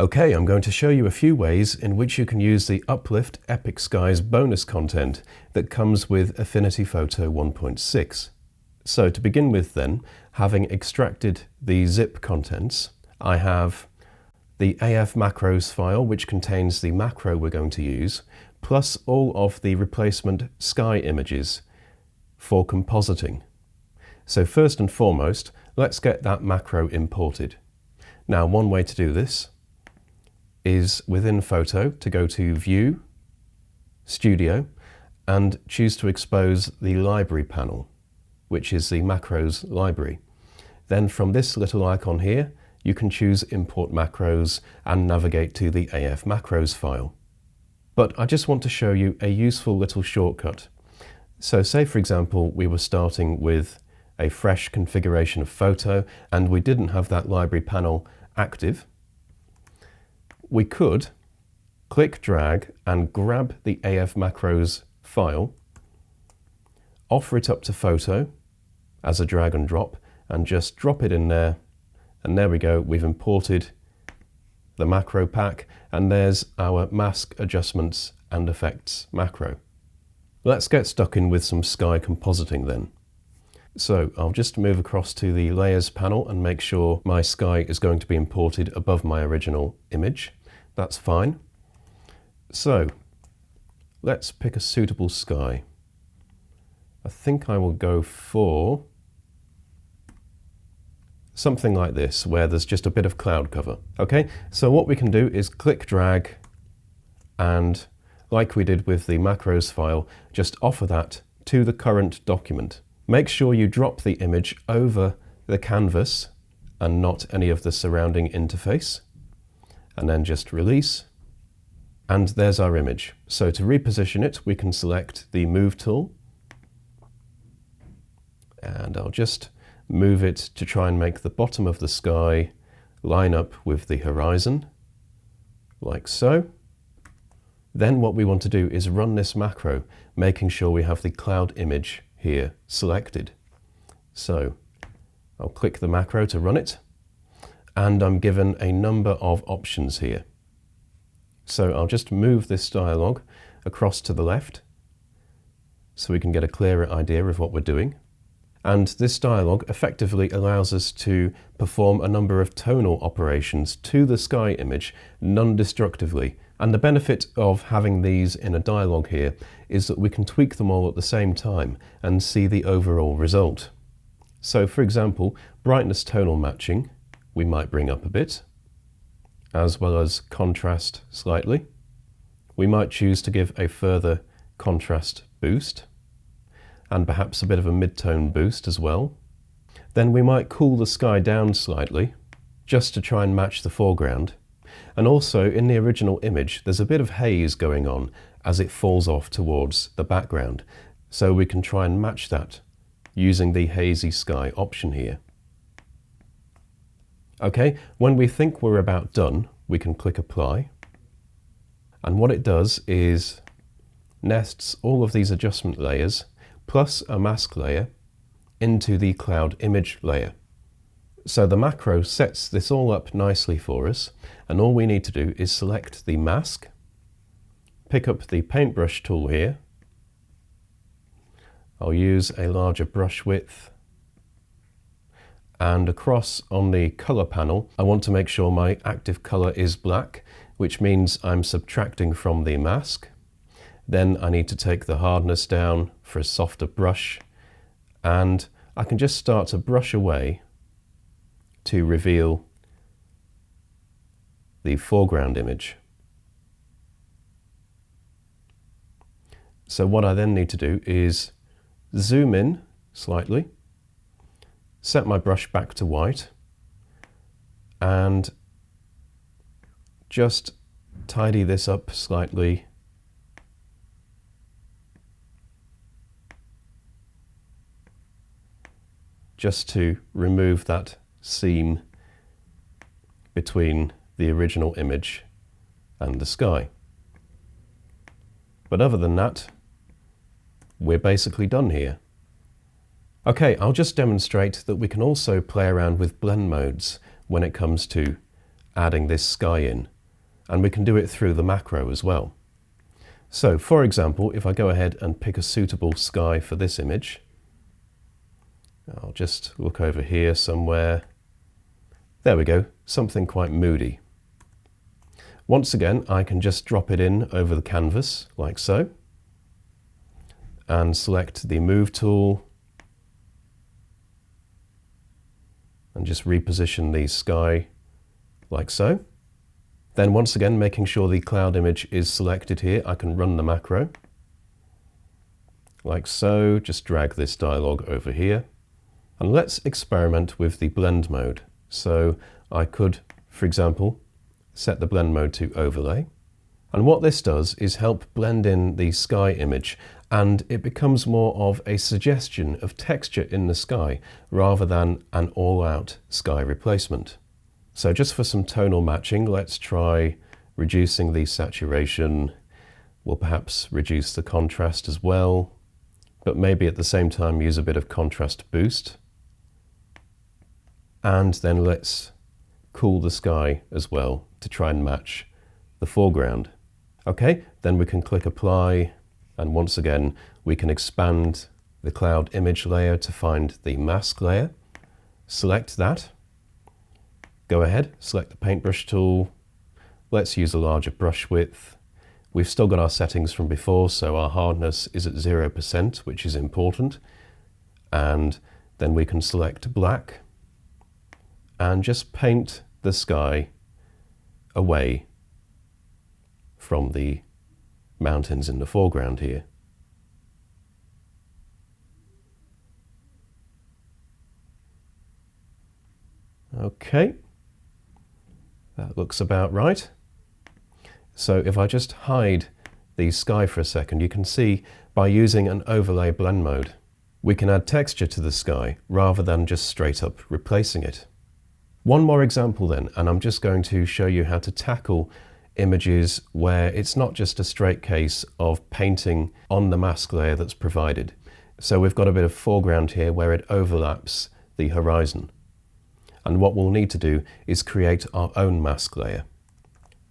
Okay, I'm going to show you a few ways in which you can use the Uplift Epic Skies bonus content that comes with Affinity Photo 1.6. So to begin with then, having extracted the zip contents, I have the AF macros file which contains the macro we're going to use, plus all of the replacement sky images for compositing. So first and foremost, let's get that macro imported. Now, one way to do this is within Photo to go to View, Studio, and choose to expose the library panel, which is the macros library. Then from this little icon here, you can choose Import Macros and navigate to the AF macros file. But I just want to show you a useful little shortcut. So say for example, we were starting with a fresh configuration of Photo and we didn't have that library panel active. We could click, drag, and grab the AF macros file, offer it up to Photo as a drag and drop, and just drop it in there. And there we go, we've imported the macro pack, and there's our mask adjustments and effects macro. Let's get stuck in with some sky compositing then. So I'll just move across to the layers panel and make sure my sky is going to be imported above my original image. That's fine. So let's pick a suitable sky. I think I will go for something like this, where there's just a bit of cloud cover. Okay, so what we can do is click, drag, and like we did with the macros file, just offer that to the current document. Make sure you drop the image over the canvas and not any of the surrounding interface, and then just release, and there's our image. So to reposition it, we can select the Move tool, and I'll just move it to try and make the bottom of the sky line up with the horizon, like so. Then what we want to do is run this macro, making sure we have the cloud image here selected. So I'll click the macro to run it, and I'm given a number of options here. So I'll just move this dialog across to the left so we can get a clearer idea of what we're doing. And this dialog effectively allows us to perform a number of tonal operations to the sky image non-destructively. And the benefit of having these in a dialog here is that we can tweak them all at the same time and see the overall result. So for example, brightness tonal matching we might bring up a bit, as well as contrast slightly. We might choose to give a further contrast boost, and perhaps a bit of a mid-tone boost as well. Then we might cool the sky down slightly, just to try and match the foreground. And also in the original image, there's a bit of haze going on as it falls off towards the background. So we can try and match that using the hazy sky option here. Okay, when we think we're about done, we can click Apply. And what it does is nests all of these adjustment layers plus a mask layer into the cloud image layer. So the macro sets this all up nicely for us, and all we need to do is select the mask, pick up the paintbrush tool here. I'll use a larger brush width, and across on the color panel I want to make sure my active color is black, which means I'm subtracting from the mask. Then I need to take the hardness down for a softer brush, and I can just start to brush away to reveal the foreground image. So what I then need to do is zoom in slightly, set my brush back to white, and just tidy this up slightly. Just to remove that seam between the original image and the sky. But other than that, we're basically done here. Okay, I'll just demonstrate that we can also play around with blend modes when it comes to adding this sky in. And we can do it through the macro as well. So for example, if I go ahead and pick a suitable sky for this image, I'll just look over here somewhere. There we go, something quite moody. Once again, I can just drop it in over the canvas like so, and select the Move tool, and just reposition the sky like so. Then once again, making sure the cloud image is selected here, I can run the macro. Like so, just drag this dialog over here. And let's experiment with the blend mode. So I could, for example, set the blend mode to overlay. And what this does is help blend in the sky image, and it becomes more of a suggestion of texture in the sky rather than an all-out sky replacement. So just for some tonal matching, let's try reducing the saturation. We'll perhaps reduce the contrast as well, but maybe at the same time use a bit of contrast boost. And then let's cool the sky as well to try and match the foreground. Okay, then we can click apply, and once again we can expand the cloud image layer to find the mask layer. Select that. Go ahead, select the paintbrush tool. Let's use a larger brush width. We've still got our settings from before, so our hardness is at 0%, which is important. And then we can select black and just paint the sky away from the mountains in the foreground here. Okay. That looks about right. So if I just hide the sky for a second, you can see by using an overlay blend mode, we can add texture to the sky rather than just straight up replacing it. One more example then, and I'm just going to show you how to tackle images where it's not just a straight case of painting on the mask layer that's provided. So we've got a bit of foreground here where it overlaps the horizon. And what we'll need to do is create our own mask layer.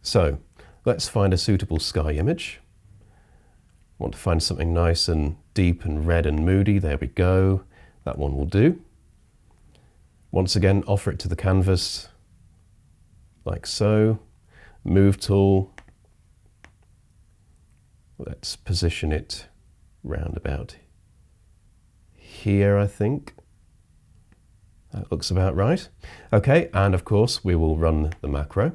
So let's find a suitable sky image. I want to find something nice and deep and red and moody. There we go. That one will do. Once again, offer it to the canvas like so. Move tool. Let's position it round about here, I think. That looks about right. Okay, and of course we will run the macro.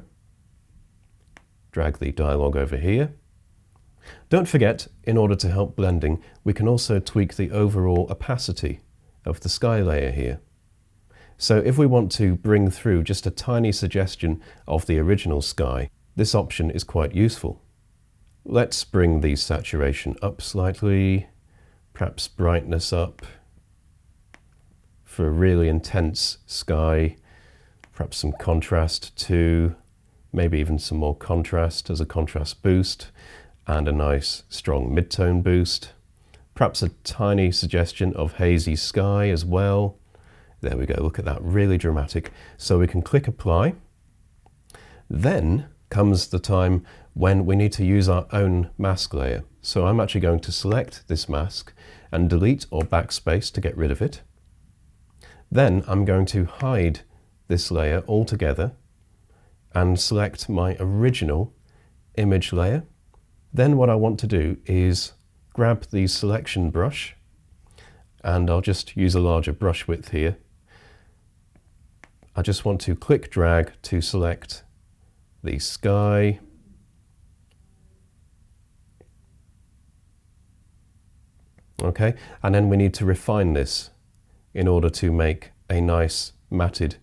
Drag the dialog over here. Don't forget, in order to help blending, we can also tweak the overall opacity of the sky layer here. So if we want to bring through just a tiny suggestion of the original sky, this option is quite useful. Let's bring the saturation up slightly, perhaps brightness up. For a really intense sky, perhaps some contrast too, maybe even some more contrast as a contrast boost, and a nice strong mid-tone boost. Perhaps a tiny suggestion of hazy sky as well. There we go, look at that, really dramatic. So we can click apply. Then comes the time when we need to use our own mask layer. So I'm actually going to select this mask and delete or backspace to get rid of it. Then I'm going to hide this layer altogether and select my original image layer. Then what I want to do is grab the selection brush, and I'll just use a larger brush width here. I just want to click drag to select the sky. Okay, and then we need to refine this in order to make a nice matted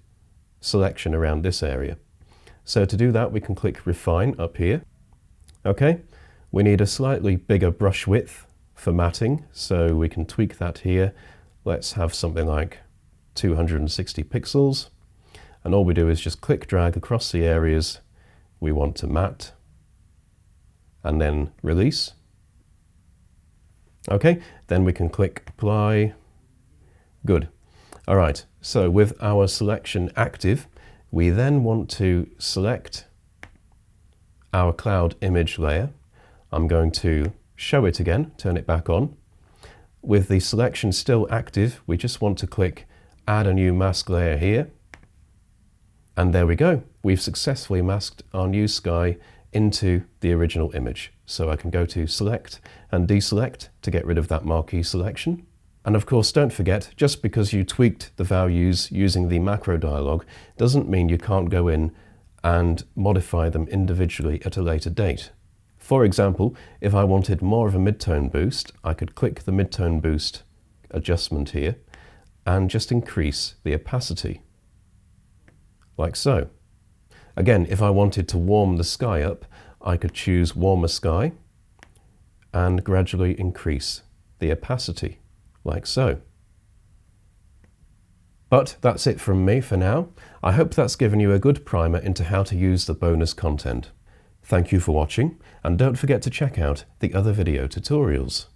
selection around this area. So to do that, we can click refine up here. Okay, we need a slightly bigger brush width for matting, so we can tweak that here. Let's have something like 260 pixels. And all we do is just click drag across the areas we want to matte and then release. Okay, then we can click apply. Good. All right, so with our selection active, We then want to select our cloud image layer. I'm going to show it again, turn it back on. With the selection still active, we just want to click Add a new mask layer here. And there we go. We've successfully masked our new sky into the original image. So I can go to Select and Deselect to get rid of that marquee selection. And of course, don't forget, just because you tweaked the values using the macro dialog doesn't mean you can't go in and modify them individually at a later date. For example, if I wanted more of a midtone boost, I could click the midtone boost adjustment here and just increase the opacity, like so. Again, if I wanted to warm the sky up, I could choose Warmer Sky and gradually increase the opacity, like so. But that's it from me for now. I hope that's given you a good primer into how to use the bonus content. Thank you for watching, and don't forget to check out the other video tutorials.